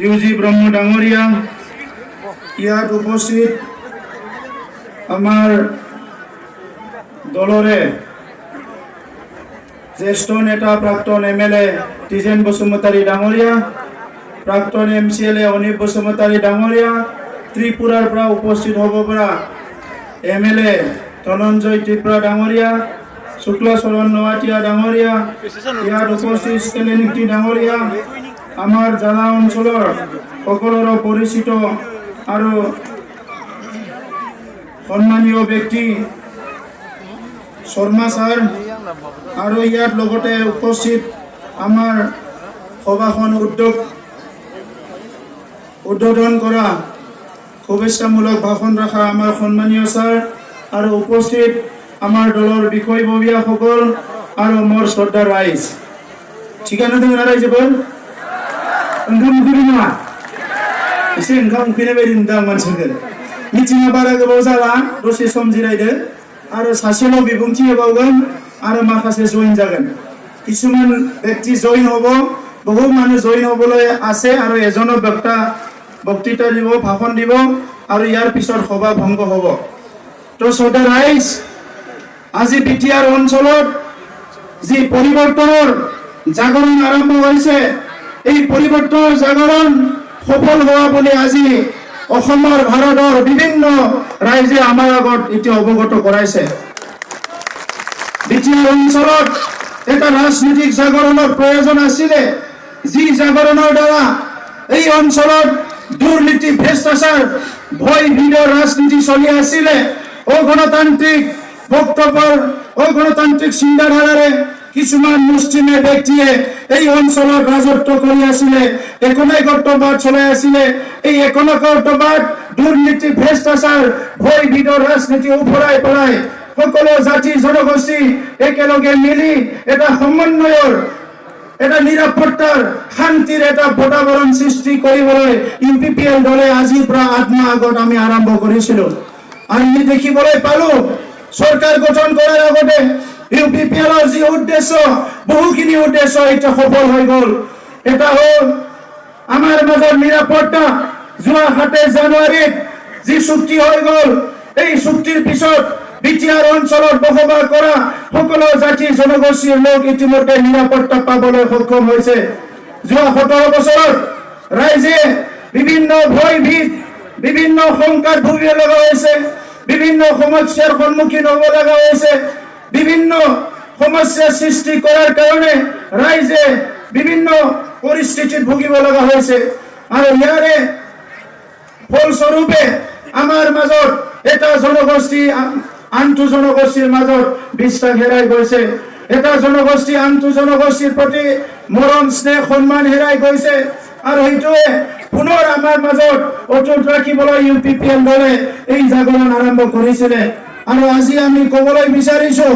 UG ব্ৰহ্ম ডাঙৰীয়া, ইয়াত উপস্থিত আমাৰ দলৰে জ্যেষ্ঠ নেতা প্ৰাক্তন MLA তিজেন বসুমতাৰী ডাঙৰীয়া, প্ৰাক্তন MCLA অনিপ বসুমতাৰী ডাঙৰীয়া, ত্ৰিপুৰাৰ পৰা উপস্থিত হ'ব পৰা MLA ধনঞ্জয় ত্ৰিপুৰা ডাঙৰীয়া, শুক্লচৰণ নৱাটিয়া ডাঙৰীয়া, ইয়াত উপস্থিত স্কেলেনিক্তি ডাঙৰীয়া, আমাৰ জানা অঞ্চলৰ সকলোৰে পৰিচিত আৰু সন্মানীয় ব্যক্তি শৰ্মা ছাৰ আৰু ইয়াত লগতে উপস্থিত আমাৰ সভাখন উদ্বোধন কৰা শুভেচ্ছামূলক ভাষণ ৰখা আমাৰ সন্মানীয় ছাৰ আৰু উপস্থিত আমাৰ দলৰ বিষয়ববীয়াসকল আৰু মোৰ শ্ৰদ্ধা ৰাইজ। ঠিকানা দেবেন রাইজ বল ओंखाम उखैबाय नामा? एसे ओंखाम उखैनाय बायदि नुदों आं मानसिखौ। मिटिङा बारा गोबाव जाला, दसे सम जिरायदो आरो सासेल' बिबुंथि होबावगोन आरो माखासे जइन जागोन। কিছুমান ব্যক্তি জইন হ'ব, বহু মানুহ জইন হ'বলৈ আছে আৰু এজনো বক্তৃতা দিব, ভাষণ দিব আৰু ইয়াৰ পিছত সভা ভংগ হ'ব। তো শ্ৰদ্ধা ৰাইজ, আজি বিটিআৰ অঞ্চলত যি পৰিৱৰ্তনৰ জাগৰণ আৰম্ভ হৈছে, এই পৰিৱৰ্তনৰ জাগৰণ সফল হোৱা বুলি আজি অসমৰ ভাৰতৰ বিভিন্ন ৰাইজে আমাৰ আগত এতিয়া অৱগত কৰাইছে। বিটিআৰ অঞ্চলত এটা ৰাজনৈতিক জাগৰণৰ প্ৰয়োজন আছিলে, যি জাগৰণৰ দ্বাৰা এই অঞ্চলত দুৰ্নীতি, ভ্ৰষ্টাচাৰ, ভয় ভীৰৰ ৰাজনীতি চলি আছিলে। অগণতান্ত্ৰিক বক্তব্যৰ, অগণতান্ত্ৰিক চিন্তাধাৰাৰে কিছুমান মুছলিমে ব্যক্তিয়ে এই অঞ্চলত ৰাজত্ব কৰি আছিলে, একনায়কত্ববাদ চলাই আছিলে। এই একনায়কত্ববাদ, দুৰ্নীতি, ভ্ৰষ্টাচাৰ, ভয় ভীৰৰ ৰাজনীতি উফৰাই পেলাই সকলো জাতি জনগোষ্ঠী একেলগে মিলি এটা সমন্বয়ৰ, এটা নিৰাপত্তাৰ, শান্তিৰ এটা বাতাবৰণ সৃষ্টি কৰিবলৈ UPPL দলে আজিৰ পৰা 8 মাহ আগত আমি আৰম্ভ কৰিছিলো। আমি দেখিবলৈ পালো চৰকাৰ গঠন কৰাৰ আগতে UPPLৰ যি উদ্দেশ্য, বহুখিনি উদ্দেশ্য এতিয়া সফল হৈ গ'ল। এটা হ'ল আমাৰ মাজৰ নিৰাপত্তা। যোৱা 27 জানুৱাৰীত যি চুক্তি হৈ গ'ল, এই চুক্তিৰ পিছত বিটিআৰ অঞ্চলত বসবাস কৰা সকলো জাতি জনগোষ্ঠীৰ লোক ইতিমধ্যে নিৰাপত্তা পাবলৈ সক্ষম হৈছে। যোৱা 17 বছৰত ৰাইজে বিভিন্ন ভয় ভীত, বিভিন্ন শংকাত ভুগিব লগা হৈছে, বিভিন্ন সমস্যাৰ সন্মুখীন হ'ব লগা হৈছে। বিভিন্ন সমস্যা সৃষ্টি কৰাৰ কাৰণে ৰাইজে বিভিন্ন পৰিস্থিতিত ভুগিব লগা হৈছে আৰু ইয়াৰে ফলস্বৰূপে আমাৰ মাজত এটা জনগোষ্ঠী আনটো জনগোষ্ঠীৰ মাজত বিশ্বাস হেৰাই গৈছে। এটা জনগোষ্ঠী আনটো জনগোষ্ঠীৰ প্ৰতি মৰম, স্নেহ, সন্মান হেৰাই গৈছে আৰু সেইটোৱে পুনৰ আমাৰ মাজত অটুট ৰাখিবলৈ UPPL দলে এই জাগৰণ আৰম্ভ কৰিছিলে। আৰু আজি আমি ক'বলৈ বিচাৰিছো,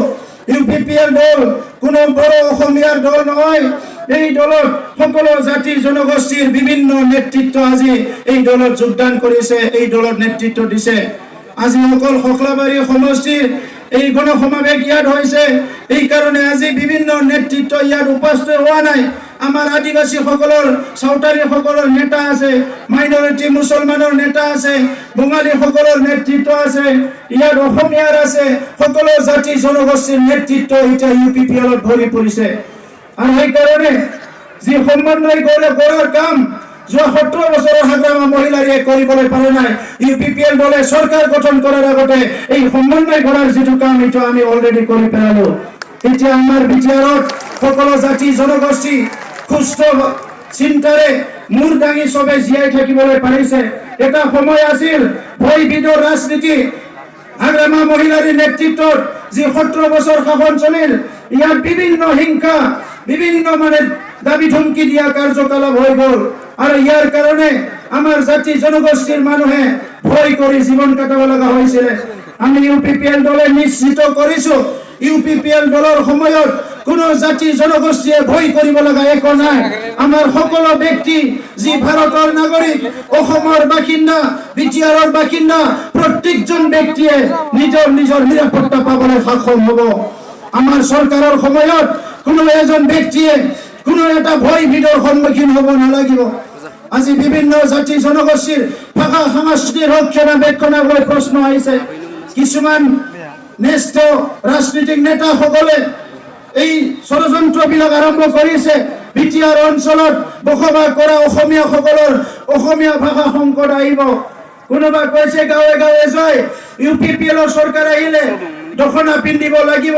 UPPL দল কোনো বড় অসমীয়াৰ দল নহয়। এই দলত সকলো জাতি জনগোষ্ঠীৰ বিভিন্ন নেতৃত্ব আজি এই দলত যোগদান কৰিছে, এই দলত নেতৃত্ব দিছে। আজি অকল খকলাবাৰী সমষ্টিৰ এই গণসমাৱেশ ইয়াত হৈছে, এই কাৰণে আজি বিভিন্ন নেতৃত্ব ইয়াত উপস্থিত হোৱা নাই। আমাৰ আদিবাসীসকলৰ, চাওতালীসকলৰ নেতা আছে, মাইনৰিটি মুছলমানৰ নেতা আছে, বঙালীসকলৰ নেতৃত্ব আছে, ইয়াত অসমীয়াৰ আছে, সকলো জাতি জনগোষ্ঠীৰ নেতৃত্ব এতিয়া UPPLত ভৰি পৰিছে। আৰু সেইকাৰণে যি সমন্বয় কৰাৰ কাম যোৱা 17 বছৰৰ হাগ্ৰামা মহিলাৰে কৰিবলৈ পাৰে নাই, UPPL দলে চৰকাৰ গঠন কৰাৰ আগতে এই সমন্বয় কৰাৰ যিটো কাম, এইটো আমি অলৰেডি কৰি পেলালো। এতিয়া আমাৰ বিটিআৰত সকলো জাতি জনগোষ্ঠী সুস্থ চিন্তাৰে মূৰ দাঙি চবে জীয়াই থাকিবলৈ পাৰিছে। এটা সময় আছিল ভয় ভীৰৰ ৰাজনীতি, হাগ্ৰামা মহিলাৰ নেতৃত্বত যি 17 বছৰ শাসন চলিল, ইয়াত বিভিন্ন হিংসা, বিভিন্ন দাবী ধমকি দিয়া কাৰ্যকলাপ হৈ গ'ল আৰু ইয়াৰ কাৰণে আমাৰ জাতি জনগোষ্ঠীৰ মানুহে ভয় কৰি জীৱন কাটাব লগা হৈছিলে। আমি UPPL দলে নিশ্চিত কৰিছো, UPPL দলৰ সময়ত কোনো জাতি জনগোষ্ঠীয়ে ভয় কৰিব লগা একো নাই। আমাৰ সকলো ব্যক্তি যি ভাৰতৰ নাগৰিক, অসমৰ বাসিন্দা, বিটিআৰৰ বাসিন্দা, প্ৰত্যেকজন ব্যক্তিয়ে নিজৰ নিজৰ নিৰাপত্তা পাবলৈ সক্ষম হ'ব। আমাৰ চৰকাৰৰ সময়ত কোনো এজন ব্যক্তিয়ে কোনো এটা ভয় ভীৰৰ সন্মুখীন হ'ব নালাগিব। আজি বিভিন্ন জাতি জনগোষ্ঠীৰ ভাষা সংস্কৃতিৰ ৰক্ষণাবেক্ষণক লৈ প্ৰশ্ন আহিছে। কিছুমান ন্যস্ত ৰাজনৈতিক নেতাসকলে এই ষড়যন্ত্ৰবিলাক আৰম্ভ কৰিছে। বিটিআৰ অঞ্চলত বসবাস কৰা অসমীয়াসকলৰ অসমীয়া ভাষা সংকট আহিব। কোনোবা কৈছে গাঁৱে গাঁৱে যায় UPPLৰ চৰকাৰ আহিলে দখনা পিন্ধিব লাগিব,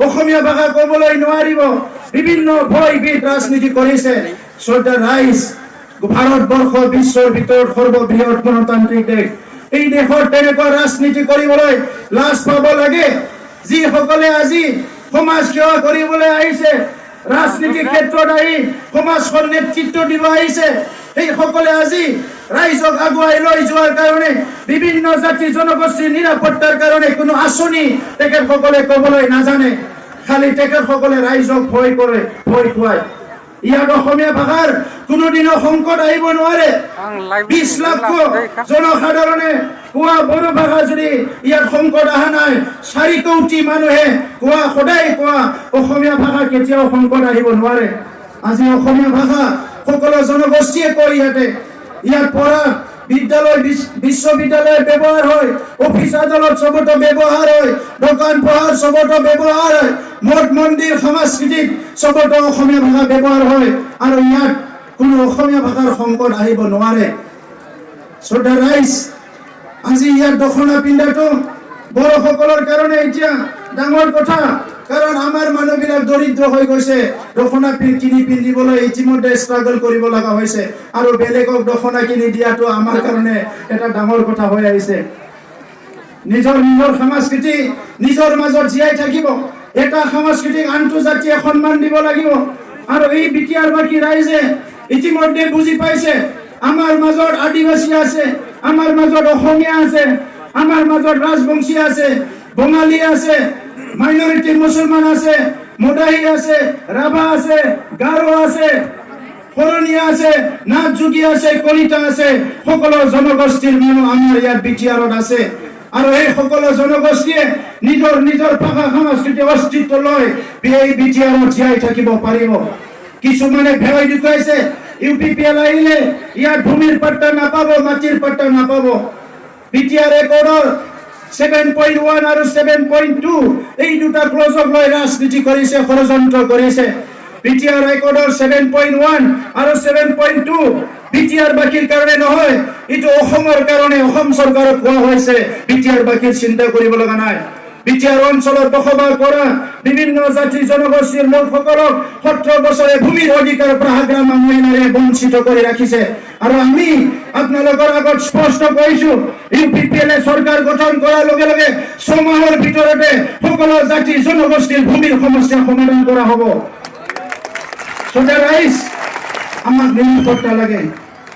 অসমীয়া ভাষা ক'বলৈ নোৱাৰিব। বিভিন্ন ভয়ভীত ৰাজনীতি কৰিছে। শ্ৰদ্ধা ৰাইজ, ভাৰতবৰ্ষ বিশ্বৰ ভিতৰত সৰ্ববৃহৎ গণতান্ত্ৰিক দেশ। এই দেশত তেনেকুৱা ৰাজনীতি কৰিবলৈ লাজ পাব লাগে। যিসকলে আজি সমাজ সেৱা কৰিবলৈ আহিছে, ৰাজনীতিৰ ক্ষেত্ৰত আহি সমাজখন নেতৃত্ব দিব আহিছে, সেইসকলে আজি ৰাইজক আগুৱাই লৈ যোৱাৰ কাৰণে বিভিন্ন জাতি জনগোষ্ঠীৰ নিৰাপত্তাৰ কাৰণে কোনো আঁচনি তেখেতসকলে ক'বলৈ নাজানে। খালি তেখেতসকলে ৰাইজক ভয় কৰে, ভয় খুৱায়। ইয়াত অসমীয়া ভাষাৰ কোনোদিনো সংকট আহিব নোৱাৰে। 20 লাখ জনসাধাৰণে কোৱা বড়ো ভাষা যদি ইয়াত সংকট অহা নাই, 4 কোটি মানুহে কোৱা সদায় কোৱা অসমীয়া ভাষা কেতিয়াও সংকট আহিব নোৱাৰে। আজি অসমীয়া ভাষা সকলো জনগোষ্ঠীয়ে কয়। ইয়াত পঢ়া বিদ্যালয় বিশ্ববিদ্যালয় ব্যৱহাৰ হয়, অফিচ আদালত চবতো ব্যৱহাৰ হয়, দোকান পোহাৰ চবতো ব্যৱহাৰ হয়, মঠ মন্দিৰ সাংস্কৃতিক চবতো অসমীয়া ভাষা ব্যৱহাৰ হয়। আৰু ইয়াত কোনো অসমীয়া ভাষাৰ সংকট আহিব নোৱাৰে। শ্ৰদ্ধা ৰাইজ, আজি ইয়াত দখনা পিন্ধাটো বড়োসকলৰ কাৰণে এতিয়া ডাঙৰ কথা। কাৰণ আমাৰ মানুহবিলাক দৰিদ্ৰ হৈ গৈছে, দখনা কিনি পিন্ধিবলৈ ইতিমধ্যে ষ্ট্ৰাগল কৰিব লগা হৈছে। আৰু বেলেগক দখনা কিনি দিয়াটো আমাৰ কাৰণে এটা ডাঙৰ কথা হৈ আহিছে। নিজৰ নিজৰ সংস্কৃতি নিজৰ মাজত জীয়াই থাকিব। এটা সংস্কৃতিক আনটো জাতিয়ে সন্মান দিব লাগিব। আৰু এই বিটিআৰবাসী ৰাইজে ইতিমধ্যে বুজি পাইছে, আমাৰ মাজত আদিবাসী আছে, আমাৰ মাজত অসমীয়া আছে, আমাৰ মাজত ৰাজবংশী আছে, বঙালী আছে, মাইনৰিটি মুছলমান আছে, মদাহী আছে, ৰাভা আছে, গাৰো আছে, শৰণীয়া আছে, নাথ যোগী আছে, কলিতা আছে। সকলো জনগোষ্ঠীৰ মানুহ আমাৰ ইয়াত বিটিআৰত আছে। আৰু এই সকলো জনগোষ্ঠীয়ে নিজৰ নিজৰ ভাষা সংস্কৃতি অস্তিত্ব লৈ এই বিটিআৰত জীয়াই থাকিব পাৰিব। কিছুমানে ভয় দেখুৱাইছে UPPL আহিলে ইয়াত ভূমিৰ পাট্টা নাপাব, মাটিৰ পাট্টা নাপাব। বিটিআৰ ৰেকৰ্ডৰ 7.1 আৰু 7.2 এই দুটা ক্লজক লৈ ৰাজনীতি কৰিছে, ষড়যন্ত্ৰ কৰিছে। বিটিআৰ ৰেকৰ্ডৰ 7.1 আৰু 7.2 বিটিআৰবাসীৰ কাৰণে নহয়, এইটো অসমৰ কাৰণে অসম চৰকাৰক কোৱা হৈছে। বিটিআৰবাসীৰ চিন্তা কৰিব লগা নাই। বিটিআৰ অঞ্চলত বসবাস কৰা বিভিন্ন জাতি জনগোষ্ঠীৰ লোকসকলক 17 বছৰে ভূমিৰ অধিকাৰৰ পৰা হাগ্ৰামা মহিলাৰে বঞ্চিত কৰি ৰাখিছে। আৰু আমি আপোনালোকৰ আগত স্পষ্ট কৈছো, UPPLে চৰকাৰ গঠন কৰাৰ লগে লগে 6 মাহৰ ভিতৰতে সকলো জাতি জনগোষ্ঠীৰ ভূমিৰ সমস্যা সমাধান কৰা হ'ব। শ্ৰদ্ধা ৰাইজ, আমাক নিৰাপত্তা লাগে,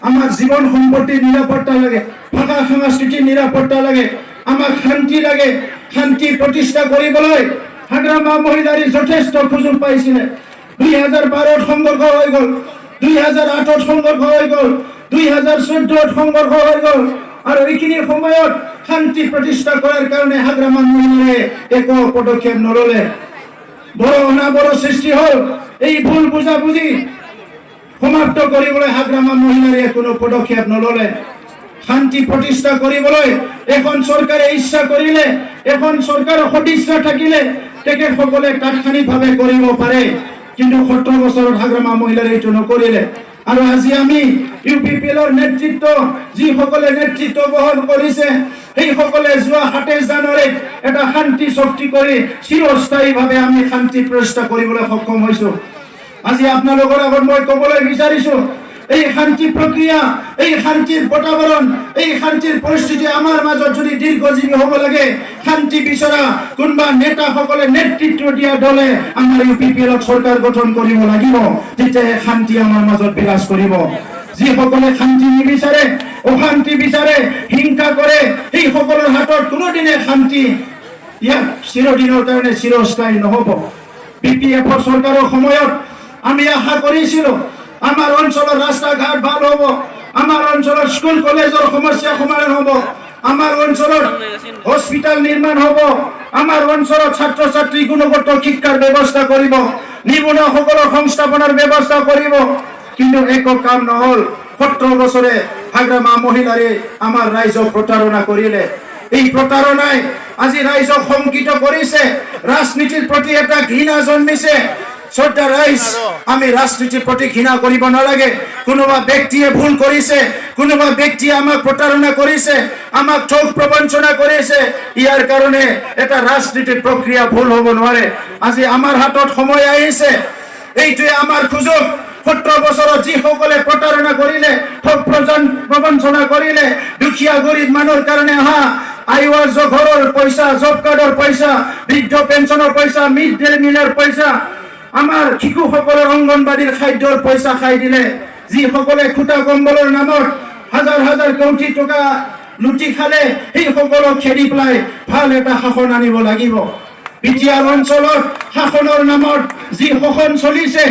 আমাক জীৱন সম্পত্তিৰ নিৰাপত্তা লাগে, ভাষা সংস্কৃতিৰ নিৰাপত্তা লাগে, আমাক শান্তি লাগে। শান্তি প্ৰতিষ্ঠা কৰিবলৈ হাগ্ৰামা মহিলাৰী যথেষ্ট সুযোগ পাইছিলে। 2012ত সংঘৰ্ষ হৈ গ'ল, 2008ত সংঘৰ্ষ হৈ গ'ল, 2014ত সংঘৰ্ষ হৈ গ'ল। আৰু এইখিনি সময়ত শান্তি প্ৰতিষ্ঠা কৰাৰ কাৰণে হাগ্ৰামা মহিলাৰে একো পদক্ষেপ নললে। বড় অনাবড় সৃষ্টি হ'ল। এই ভুল বুজাবুজি সমাপ্ত কৰিবলৈ হাগ্ৰামা মহিলাৰে কোনো পদক্ষেপ নললে। শান্তি প্ৰতিষ্ঠা কৰিবলৈ এখন চৰকাৰে ইচ্ছা কৰিলে, এখন চৰকাৰৰ সদিচ্ছা থাকিলে তেখেতসকলে তাৎক্ষণিকভাৱে কৰিব পাৰে। কিন্তু 17 বছৰত হাগ্ৰামা মহিলাৰে এইটো নকৰিলে। আৰু আজি আমি UPPLৰ নেতৃত্ব যিসকলে নেতৃত্ব বহন কৰিছে, সেইসকলে যোৱা 27 জানুৱাৰীত এটা শান্তি চুক্তি কৰি চিৰস্থায়ীভাৱে আমি শান্তি প্ৰতিষ্ঠা কৰিবলৈ সক্ষম হৈছো। আজি আপোনালোকৰ আগত মই ক'বলৈ বিচাৰিছো, এই শান্তি প্ৰক্ৰিয়া, এই শান্তিৰ বাতাবৰণ, এই শান্তিৰ পৰিস্থিতি আমাৰ মাজত যদি দীৰ্ঘজীৱী হ'ব লাগে, শান্তি বিচৰা কোনোবা নেতাসকলে নেতৃত্ব দিয়া দলে আমাৰ UPPLক চৰকাৰ গঠন কৰিব লাগিব। তেতিয়াহে শান্তি আমাৰ মাজত বিৰাজ কৰিব। যিসকলে শান্তি নিবিচাৰে, অশান্তি বিচাৰে, হিংসা কৰে, সেইসকলৰ হাতত কোনোদিনে শান্তি ইয়াত চিৰদিনৰ কাৰণে চিৰস্থায়ী নহ'ব। BPFৰ চৰকাৰৰ সময়ত আমি আশা কৰিছিলো আমাৰ অঞ্চলৰ ৰাস্তা ঘাট ভাল হ'ব, আমাৰ অঞ্চলৰ স্কুল কলেজৰ সমস্যা সমাধান হ'ব, আমাৰ অঞ্চলত হস্পিটাল নিৰ্মাণ হ'ব, আমাৰ অঞ্চলত ছাত্ৰ ছাত্ৰী গুণগত শিক্ষাৰ ব্যৱস্থা কৰিব, নিবনুৱাসকলৰ সংস্থাপনৰ ব্যৱস্থা কৰিব। কিন্তু একো কাম নহ'ল। 17 বছৰে হাগ্ৰামা মহিলাৰে আমাৰ ৰাইজক প্ৰতাৰণা কৰিলে এই প্ৰতাৰণায় আজি ৰাইজক শঙ্কিত কৰিছে ৰাজনীতিৰ প্ৰতি এটা ঘৃণা জন্মিছে সর্দার রাইস আমি রাজনীতির প্রতি ঘৃণা করিব নালাগে কোনোবা ব্যক্তিয়ে ভুল করিছে কোনোবা ব্যক্তি আমাক প্রতারণা করিছে আমাক ঠক প্রবঞ্চনা করিছে ইয়ার কারণে এটা রাজনীতির প্রক্রিয়া ভুল হব নোৱাৰে আজি আমাৰ হাতত সময় আহিছে এইটোৱে আমাৰ সুযোগ 17 বছৰত যিসকলে প্ৰতাৰণা কৰিলে ঠক প্ৰবঞ্চনা কৰিলে দুখীয়া গৰীব মানুহৰ কাৰণে আইওয়াজ ঘৰৰ পইচা জব কাৰ্ডৰ পইচা বৃদ্ধ পেঞ্চনৰ পইচা মিড ডে মিলৰ পইচা আমাৰ শিশুসকলৰ অঙ্গনবাড়ীৰ খাদ্যৰ পইচা খাই দিলে যিসকলে খুটা কম্বলৰ নামত হাজাৰ হাজাৰ কোটি টকা লুটি খালে সেই সকলক খেদি পেলাই ভাল এটা শাসন আনিব লাগিব বিটিআর অঞ্চলত শাসনৰ নামত যি শোষণ চলিছে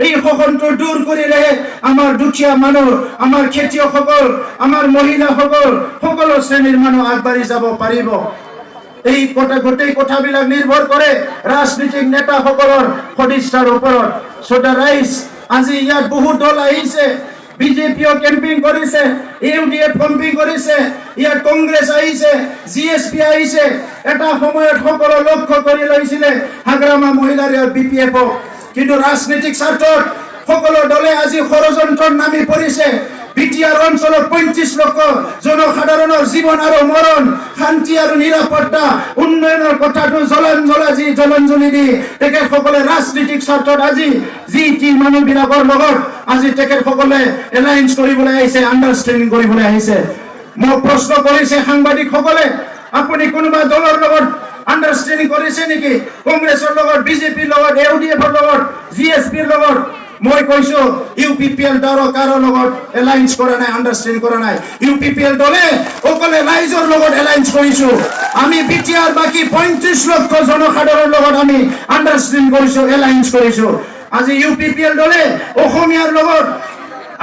এই শোষণটো দূৰ কৰিলে আমাৰ দুখীয়া মানুহ আমাৰ খেতিয়কসকল আমাৰ মহিলাসকল সকলো শ্ৰেণীৰ মানুহ আগবাঢ়ি যাব পাৰিব এই গোটেই কথাবিলাক নিৰ্ভৰ কৰে ৰাজনীতিক নেতাসকলৰ সদিচ্ছাৰ ওপৰত সৰ্দাৰ ৰাইজ আজি ইয়াত বহুত দল আহিছে বিজেপিও কেম্পিং কৰিছে ইউডিএফ কেম্পিং কৰিছে ইয়াত কংগ্ৰেছ আহিছে জিএসপি আহিছে এটা সময়ত সকলো লক্ষ্য কৰি লৈছিলে হাগ্ৰামা মহিলাৰ বিপিএফ কিন্তু ৰাজনীতিক স্বাৰ্থত সকলো দলে আজি ষড়যন্ত্ৰত নামি পৰিছে বিটিআৰ অঞ্চলত 35 লক্ষ জনসাধাৰণৰ জীৱন আৰু মৰণ শান্তি আৰু নিৰাপত্তা উন্নয়নৰ কথাটো জলঞ্জলি দি তেখেতসকলে ৰাজনীতিক স্বাৰ্থত আজি জি মানুহবিলাকৰ লগত আজি তেখেতসকলে এলায়েন্স কৰিবলৈ আহিছে আণ্ডাৰষ্টেণ্ডিং কৰিবলৈ আহিছে মোক প্ৰশ্ন কৰিছে সাংবাদিকসকলে আপুনি কোনোবা দলৰ লগত আণ্ডাৰষ্টেণ্ডিং কৰিছে নেকি কংগ্ৰেছৰ লগত বিজেপিৰ লগত ইউডিএফৰ লগত জিএসপিৰ লগত মই কৈছো ইউপিপিএল দলৰ কাৰো লগত এলায়েন্স কৰা নাই আণ্ডাৰষ্টেণ্ড কৰা নাই ইউপিপিএল দলে অকলে ৰাইজৰ লগত এলায়েন্স কৰিছো আমি বিটিআৰ বাকি 35 লক্ষ জনসাধাৰণৰ লগত আমি আণ্ডাৰষ্টেণ্ড কৰিছো এলায়েন্স কৰিছো আজি ইউপিপিএল দলে অসমীয়াৰ লগত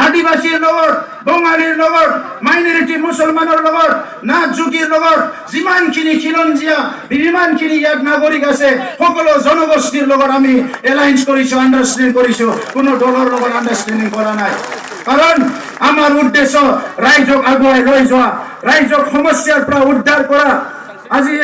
আদিবাসীৰ লগত বঙালীৰ লগত মাইনৰিটি মুছলমানৰ লগত নাথ যোগীৰ লগত যিমানখিনি খিলঞ্জীয়া যিমানখিনি ইয়াত নাগৰিক আছে সকলো জনগোষ্ঠীৰ লগত আমি এলায়েন্স কৰিছো আণ্ডাৰষ্টেণ্ড কৰিছো কোনো দলৰ লগত আণ্ডাৰষ্টেণ্ডিং কৰা নাই কাৰণ আমাৰ উদ্দেশ্য ৰাইজক আগুৱাই লৈ যোৱা ৰাইজক সমস্যাৰ পৰা উদ্ধাৰ কৰা আজি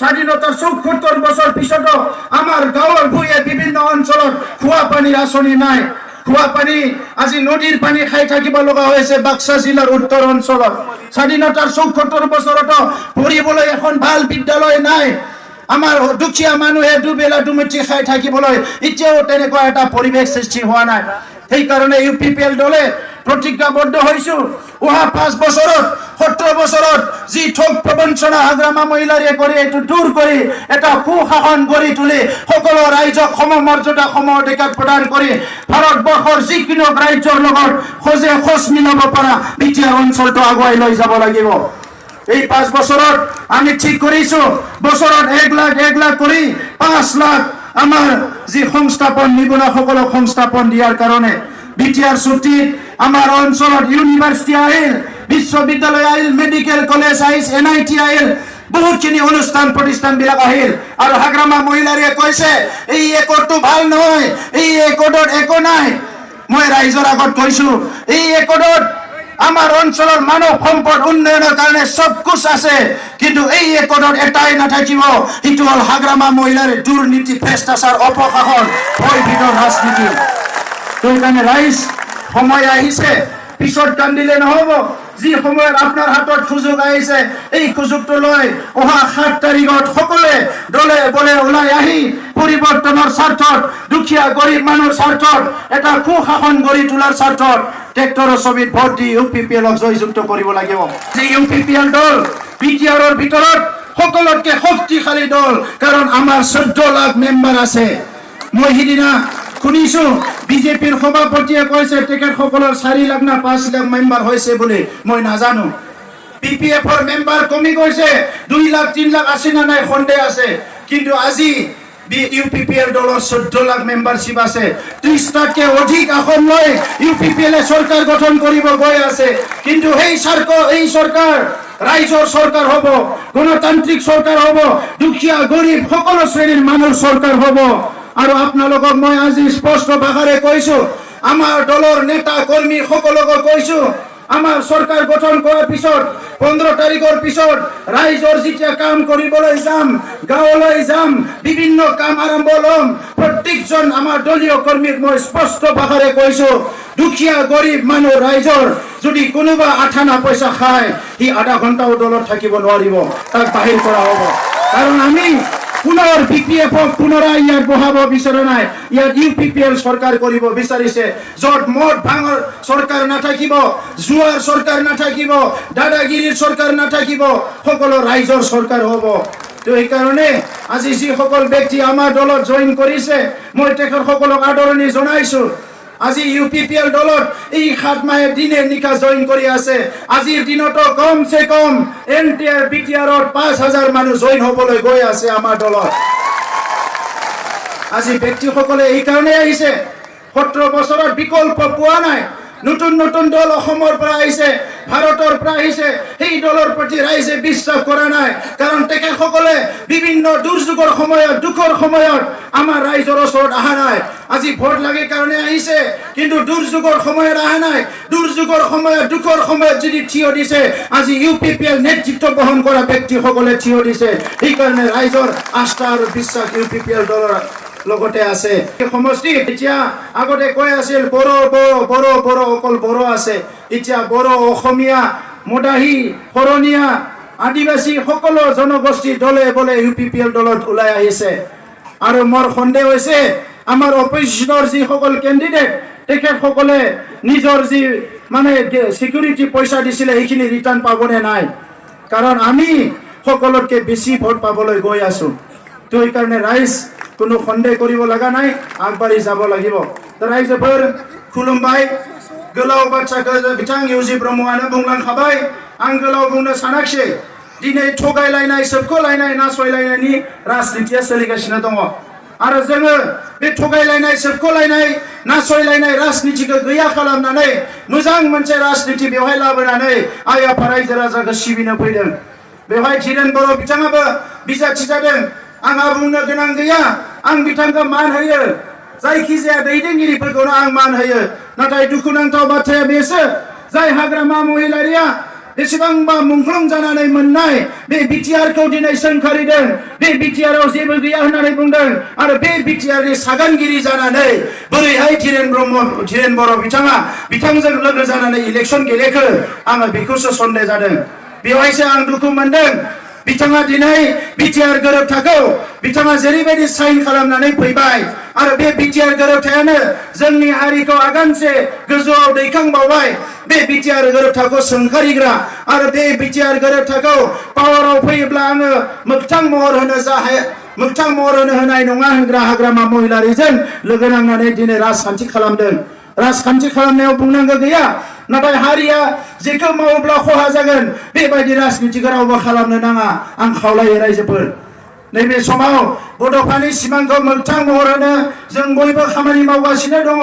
স্বাধীনতাৰ ৭৪ বছৰ পিছতো আমাৰ গাঁৱৰ ভূঞে বিভিন্ন অঞ্চলত খোৱা পানীৰ আঁচনি নাই খোৱা পানী আজি নদীৰ পানী খাই থাকিব লগা হৈছে বাক্সা জিলাৰ উত্তৰ অঞ্চলত স্বাধীনতাৰ ৭৪ বছৰতো পঢ়িবলৈ এখন ভাল বিদ্যালয় নাই আমাৰ দুখীয়া মানুহে দুবেলা দুমুঠি খাই থাকিবলৈ এতিয়াও তেনেকুৱা এটা পৰিৱেশ সৃষ্টি হোৱা নাই সেইকাৰণে ইউপিপিএল দলে প্ৰতিজ্ঞাবদ্ধ হৈছো অহা 5 বছৰত 17 বছৰত যি ঠক প্ৰবঞ্চনা হাগ্ৰামা মহিলাৰে কৰি এইটো দূৰ কৰি এটা সুশাসন কৰি তুলি সকলো ৰাইজক সমমৰ্যাদা সমঅধিকাৰ প্ৰদান কৰি ভাৰতবৰ্ষৰ যিকোনো ৰাজ্যৰ লগত খোজে খোজ মিলাব পৰা বিটিআৰ অঞ্চলটো আগুৱাই লৈ যাব লাগিব এই 5 বছৰত আমি ঠিক কৰিছো বছৰত 1 লাখ কৰি 5 লাখ আমাৰ যি সংস্থাপন নিবনুৱা সকলক সংস্থাপন দিয়াৰ কাৰণে বিটিআর ছুটিত আমার অঞ্চলত ইউনিভার্সিটি আহিল বিশ্ববিদ্যালয় আহিল মেডিকেল কলেজ আহিল এনআইটি আহিল বহুতখিনি অনুষ্ঠান প্ৰতিষ্ঠানবিলাক আহিল আৰু হাগ্ৰামা মহিলাৰে কৈছে এই একৰটো ভাল নহয় এই একৰত একো নাই মই ৰাইজৰ আগত কৈছো এই একৰত আমাৰ অঞ্চলৰ মানৱ সম্পদ উন্নয়নৰ কাৰণে সব কুছ আছে কিন্তু এই একৰত এটাই নাথাকিব সেইটো হল হাগ্ৰামা মহিলাৰ দুৰ্নীতি ভ্ৰষ্টাচাৰ অপশাসন ভয়ভীত ৰাজনীতি সেইকাৰণে ৰাইজ সময় আহিছে পিছত কান্দিলে নহব যি সময়ত আপোনাৰ হাতত সুযোগ আহিছে এই সুযোগটো লৈ অহা 7 তাৰিখত সকলোৱে দলে বলে ওলাই আহি পৰিৱৰ্তনৰ স্বাৰ্থত দুখীয়া গৰীব মানুহৰ স্বাৰ্থত এটা সুশাসন গঢ়ি তোলাৰ স্বাৰ্থত ট্ৰেক্টৰৰ ছবিত ভোট দি ইউপিপিএলক জয়যুক্ত কৰিব লাগিব যে ইউপিপিএল দল বিটিআৰৰ ভিতৰত সকলোতকৈ শক্তিশালী দল কাৰণ আমাৰ 14 লাখ মেম্বাৰ আছে মই সিদিনা শুনিছো বিজেপিৰ সভাপতিয়ে কৈছে তেখেতসকলৰ 4 লাখ না 5 লাখ মেম্বাৰ হৈছে বুলি মই নাজানো পিপিএফৰ মেম্বাৰ কমি গৈছে 2 লাখ 3 লাখ আছে না নাই সন্দেহ আছে কিন্তু আজি ইউপিপিএল দলৰ 14 লাখ মেম্বাৰশিপ আছে 30টাতকৈ অধিক আসন লৈ ইউপিপিএলে চৰকাৰ গঠন কৰিব গৈ আছে কিন্তু এই চৰকাৰ ৰাইজৰ চৰকাৰ হ'ব গণতান্ত্ৰিক চৰকাৰ হ'ব দুখীয়া গৰীব সকলো শ্ৰেণীৰ মানুহৰ চৰকাৰ হ'ব আৰু আপোনালোকক মই আজি স্পষ্ট ভাষাৰে কৈছো আমাৰ দলৰ নেতা কৰ্মী সকলক কৈছো আমাৰ চৰকাৰ গঠন কৰাৰ পিছত 15 তাৰিখৰ পিছত ৰাইজৰ যেতিয়া কাম কৰিবলৈ যাম, গাঁৱলৈ যাম, বিভিন্ন কাম আৰম্ভ ল'ম, প্ৰত্যেকজন আমাৰ দলীয় কৰ্মীক মই স্পষ্ট ভাষাৰে কৈছো, দুখীয়া গৰীব মানুহ ৰাইজৰ যদি কোনোবা 58 পইচা খায়, সি আধা ঘণ্টাও দলত থাকিব নোৱাৰিব, তাক বাহিৰ কৰা হ'ব। কাৰণ আমি পুনৰ BPF-ক পুনৰাই ইয়াত বহাব বিচৰা নাই। ইয়াত UPPL চৰকাৰ কৰিব বিচাৰিছে, য'ত মদ ভাঙৰ চৰকাৰ নাথাকিব, জুৱাৰ চৰকাৰ নাথাকিব, দাদাগিৰিৰ চৰকাৰ নাথাকিব, সকলো ৰাইজৰ চৰকাৰ হ'ব। তো এইকাৰণে আজি যিসকল ব্যক্তি আমাৰ দলত জইন কৰিছে, মই তেখেতসকলক আদৰণি জনাইছো। আজি UPPL দলত এই 7 মাহে দিনে নিশা জইন কৰি আছে। আজিৰ দিনতো কমচে কম NTR BTR-ত 5000 মানুহ জইন হ'বলৈ গৈ আছে আমাৰ দলত। আজি ব্যক্তিসকলে এই কাৰণে আহিছে, 17 বছৰত বিকল্প পোৱা নাই। নতুন নতুন দল অসমৰ পৰা আহিছে, ভাৰতৰ পৰা আহিছে, সেই দলৰ প্ৰতি ৰাইজে বিশ্বাস কৰা নাই। কাৰণ তেখেতসকলে বিভিন্ন দুৰ্যোগৰ সময়ত, দুখৰ সময়ত আমাৰ ৰাইজৰ ওচৰত অহা নাই। আজি ভোট লাগে কাৰণে আহিছে, কিন্তু দুৰ্যোগৰ সময়ত অহা নাই। দুৰ্যোগৰ সময়ত, দুখৰ সময়ত যদি থিয় দিছে, আজি UPPL নেতৃত্ব বহন কৰা ব্যক্তিসকলে থিয় দিছে। সেইকাৰণে ৰাইজৰ আস্থা আৰু বিশ্বাস UPPL দলৰ লগতে আছে। সমষ্টি এতিয়া আগতে কৈ আছিল বড়ো অকল বড়ো আছে, এতিয়া বড়ো, অসমীয়া, মদাহী, শৰণীয়া, আদিবাসী সকলো জনগোষ্ঠী দলে বলে UPPL দলত ওলাই আহিছে। আৰু মোৰ সন্দেহ হৈছে আমাৰ অপজিশ্যনৰ যিসকল কেণ্ডিডেট, তেখেতসকলে নিজৰ যি মানে সিকিউৰিটি পইচা দিছিলে সেইখিনি ৰিটাৰ্ণ পাবনে নাই। কাৰণ আমি সকলোতকৈ বেছি ভোট পাবলৈ গৈ আছো। তো সেইকাৰণে ৰাইজ কোনো সন্দেহ কৰিব লগা নাই, আগবাঢ়ি যাব লাগিব। ৰাইজফोर खुलुमबाय। गोलाव बाथ्राखौ बिथां इउजि ब्रह्मआनो बुंलांखाबाय, आं गोलाव बुंनो सानाखिसै। दिनै थगायलायनाय, सोबख'लायनाय, नासयलायनायनि राजनितिया सोलिगासिनो दङ। आरो जोङो बे थगायलायनाय, सोबख'लायनाय, नासयलायनाय राजनितिखौ गैया खालामनानै मोजां मोनसे राजनिति बेवहाय लाबोनानै आइ आफा रायजो राजाखौ सिबिनो फैदों। बेवहाय धीरेन बर' बिथाङाबो बिजाथि जादों। आंहा बुंनो गोनां गैया, आं बिथांखौ मान होयो, जायखिजाया दैदेनगिरिफोरखौनो आं मान होयो। नाथाय दुखुनांथाव बाथ्राया बेसो, जाय हाग्रामा महिलारिया बेसेबांबा मुंख्लं जानानै मोननाय बे BTR-खौ दिनै सोंखारिदों, बे BTR-आव जेबो गैया होननानै बुंदों। आरो बे BTR-नि सागानगिरि जानानै बोरैहाय धीरेन बर' बिथाङा बिथांजों लोगो जानानै इलेक्सन गेलेखो, आङो बेखौसो सन्देह जादों। बेवहायसो आं दुखु मोनदों। बिथाङा दिनै BTR गोरोबथाखौ बिथाङा जेरैबायदि साइन खालामनानै फैबाय, आरो बे BTR गोरोबथायानो जोंनि हारिखौ आगानसे गोजौआव दैखांबावबाय। बे BTR गोरोबथाखौ सोंखारिग्रा आरो बे BTR गोरोबथाखौ पावाराव फैयोब्ला आङो मोगथां महर होनो होनाय नङा होनग्रा हाग्रामा महिलारिजों लोगो नांनानै दिनै राजखान्थि खालामदों। राजखान्थि खालामनायाव बुंनांगौ गैया, नाथाय हारिया जेखौ मावोब्ला खहा जागोन बेबायदि राजनितिखौ रावबो खालामनो नाङा, आं खावलायो रायजोफोर। नैबे समाव बड'फानि सिमांखौ मोगथां महर होनो जों बयबो खामानि मावगासिनो दङ।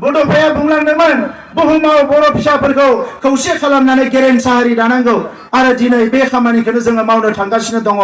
बड'फाया बुंलांदोंमोन, बुहुमाव बर' फिसाफोरखौ खौसे खालामनानै गेरेमसा हारि दानांगौ, आरो दिनै बे खामानिखौनो जोङो मावनो थांगासिनो दङ।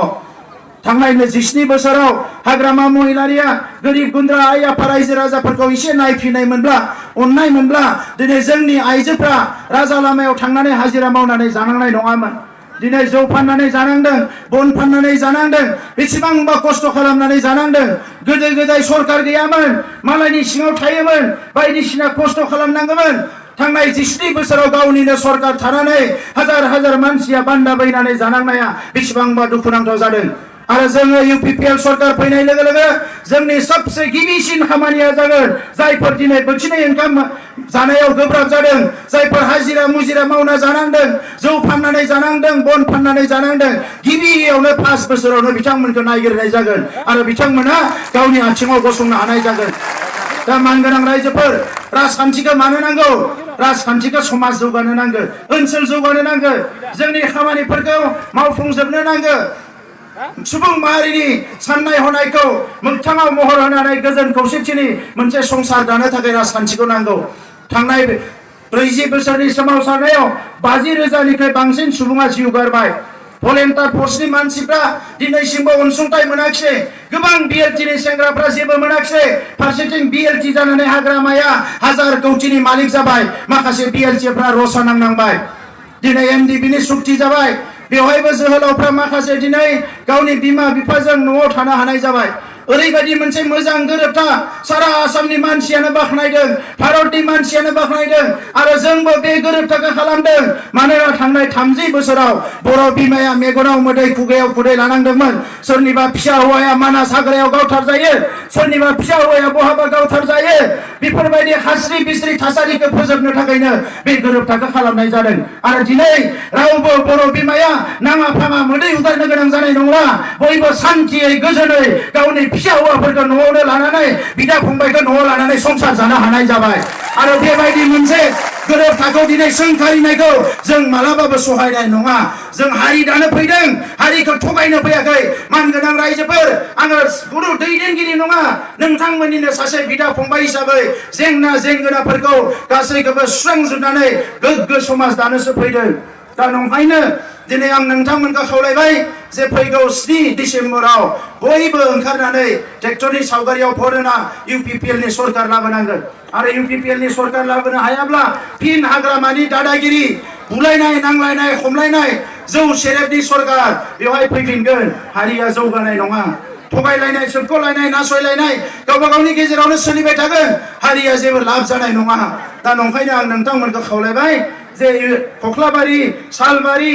थांनाय 27 बोसोराव हाग्रामा महिलारिया गोरिब गुन्द्रा आइ आफा रायजो राजाफोरखौ एसे नायफिननाय मोनब्ला, अननाय मोनब्ला दिनै जोंनि आइजोफ्रा राजा लामायाव थांनानै हाजिरा मावनानै जानांनाय नङामोन। दिनै जौ फाननानै जानांदों, बन फाननानै जानांदों, बेसेबांबा खस्थ' खालामनानै जानांदों। गोदो गोदाय सरकार गैयामोन, मालायनि सिङाव थायोमोन, बायदिसिना खस्थ' खालामनांगौमोन। थांनाय 27 बोसोराव गावनिनो सरकार थानानै हाजार हाजार मानसिया बान्दा बैनानै जानांनाया बेसेबांबा दुखुनांथाव जादों। आरो जोङो UPPL सरकार फैनाय लोगो लोगो जोंनि सबसे गिबिसिन खामानिया जागोन, जायफोर दिनै बोथिनै ओंखाम जानायाव गोब्राब जादों, जायफोर हाजिरा मुजिरा मावना जानांदों, जौ फाननानै जानांदों, बन फाननानै जानांदों, गिबियावनो 5 बोसोरावनो बिथांमोनखौ नागिरनाय जागोन आरो बिथांमोना गावनि आथिङाव गसंनो हानाय जागोन। दा मानगोनां रायजोफोर, राजखान्थिखौ मानो नांगौ? राजखान्थिखौ समाज जौगानो नांगौ, ओनसोल जौगानो नांगौ, जोंनि खामानिफोरखौ मावफुंजोबनो नांगौ। सुबुं माहारिनि साननाय हनायखौ मोगथाङाव महर होनानै गोजोन खौसेथिनि मोनसे संसार दानो थाखाय राजखान्थिखौ नांगौ। थांनाय 40 बोसोरनि सोमावसारनायाव 50,000निफ्राय बांसिन सुबुङा जिउ गारबाय। भलेन्टार फर्सनि मानसिफ्रा दिनैसिमबो अनसुंथाइ मोनाखिसै गोबां बिएलटिनि सेंग्राफ्रा जेबो मोनाखिसै फारसेथिं बिएलटि जानानै हाग्रामाया हाजार कौटिनि मालिक जाबाय माखासे बिएलटिफ्रा रसा नांनांबाय दिनै एनडिबिनि सुक्ति जाबाय बेवहायबो जोहोलावफ्रा माखासे दिनै गावनि बिमा बिफाजों न'आव थानो हानाय जाबाय ओरैबायदि मोनसे मोजां गोरोबथा सारा आसामनि मानसियानो बाख्नायदों भारतनि मानसियानो बाख्नायदों आरो जोंबो बे गोरोबथाखौ खालामदों मानोना थांनाय 30 बोसोराव बर' बिमाया मेगनाव मोदै खुगायाव खुदै लानांदोंमोन सोरनिबा फिसा हौवाया मानास हाग्रायाव गावथार जायो सोरनिबा फिसा हौवाया बहाबा गावथार जायो बेफोरबायदि हास्रि बिस्रि थासारिखौ फोजोबनो थाखायनो बे गोरोबथाखौ खालामनाय जादों आरो दिनै रावबो बर' बिमाया नाङा फाङा मोदै उगारनो गोनां जानाय नंला बयबो सान्थियै गोजोनै गावनि फिसा हौवाफोरखौ न'आवनो लानानै बिदा फंबायखौ न'आव लानानै संसार जानो हानाय जाबाय आरो बेबायदि मोनसे गोरोबथाखौ दिनै सोंखारिनायखौ जों मालाबाबो सहायनाय नङा जों हारि दानो फैदों हारिखौ थगायनो फैयाखै मानगोनां रायजोफोर आङो गुरु दैदेनगिरि नङा नोंथांमोननिनो सासे बिदा फंबाय हिसाबै जेंना जेंगोनाफोरखौ गासैखौबो सुस्रांजोबनानै गोग्गो समाज दानोसो फैदों दा नंखायनो दिनै आं नोंथांमोनखौ खावलायबाय जे फैगौ 7 डिसेम्बराव बयबो ओंखारनानै ट्रेक्टरनि सावगारियाव भट होना इउपिपिएलनि सरकार लाबोनांगोन आरो इउपिपिएलनि सरकार लाबोनो हायाब्ला फिन हाग्रामानि दादागिरि बुलायनाय नांलायनाय खमलायनाय जौ सेरेबनि सरकार बेवहाय फैफिनगोन हारिया जौगानाय नङा थगायलायनाय सोबख'लायनाय नासयलायनाय गावबा गावनि गेजेरावनो सोलिबाय थागोन हारिया जेबो लाब जानाय नङा दा नंखायनो आं नोंथांमोनखौ खावलायबाय जे खख्लाबारि सालबारि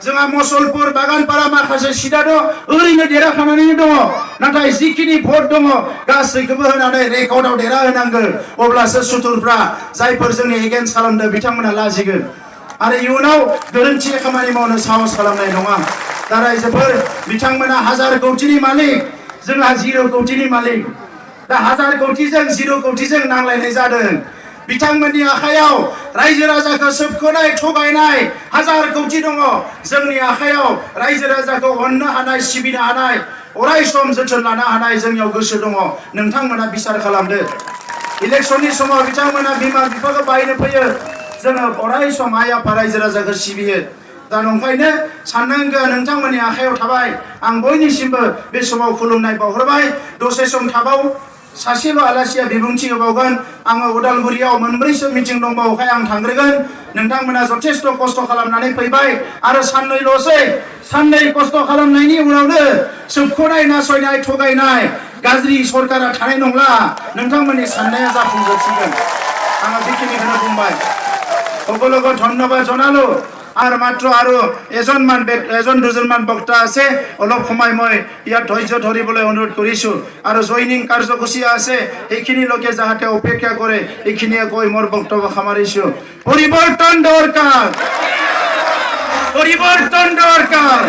जोंहा मसलपुर बागानपारा माखासे सिदा दं ओरैनो देरहाखानानैनो दङ नाथाय जिखिनि भट दङ गासैखौबो होनानै रेकर्डआव देरहा होनांगोन अब्लासो सुथुरफ्रा जायफोर जोंनि एगेन्स्ट खालामदों बिथांमोना लाजिगोन आरो इयुनाव गोरोन्थि खामानि मावनो साहस खालामनाय नङा दा रायजोफोर बिथांमोना 1000 कौटिनि मालिक जोंहा 0 कौटिनि मालिक दा 1000 कौटिजों 0 कौटिजों नांलायनाय जादों बिथांमोननि आखायाव रायजो राजाखौ सोबख'नाय थगायनाय 1000 कौटि दङ जोंनि आखायाव रायजो राजाखौ अननो हानाय सिबिनो हानाय अराय सम जोथोन लानो हानाय जोंनियाव गोसो दङ नोंथांमोना बिसार खालामदो इलेक्शननि समाव बिथांमोना बिमा बिफाखौ बायनो फैयो जोङो अराय सम आइ आफा रायजो राजाखौ सिबियो दा नंखायनो साननांगौआ नोंथांमोननि आखायाव थाबाय आं बयनिसिमबो बे समाव खुलुमनाय बावहरबाय दसे सम थाबाव सासेल' आलासिया बिबुंथि होबावगोन आङो उदालगुरियाव मोनब्रैसो मिटिं दंबावोखाय आं थांग्रोगोन नोंथांमोना जथेस्थ' खस्थ' खालामनानै फैबाय आरो साननै खस्थ' खालामनायनि उनावनो सोबख'नाय नासयनाय थगायनाय गाज्रि सरकारा थानाय नंला नोंथांमोननि साननाया जाफुंजोबसिगोन आङो बेखिनिखौनो बुंबाय সকলোকে ধন্যবাদ জনালো আর মাত্র আরো এজন দুজনমান বক্তা আছে অলপ সময় মই ইয়াত ধৈৰ্য ধৰিবলৈ অনুৰোধ কৰিছো আৰু জয়নিং কাৰ্যসূচী আছে এইখিনি লোকে যাহাতে অপেক্ষা কৰে এইখিনিয়ে কৈ মোৰ বক্তব্য সামৰিছো পৰিবৰ্তন দৰকাৰ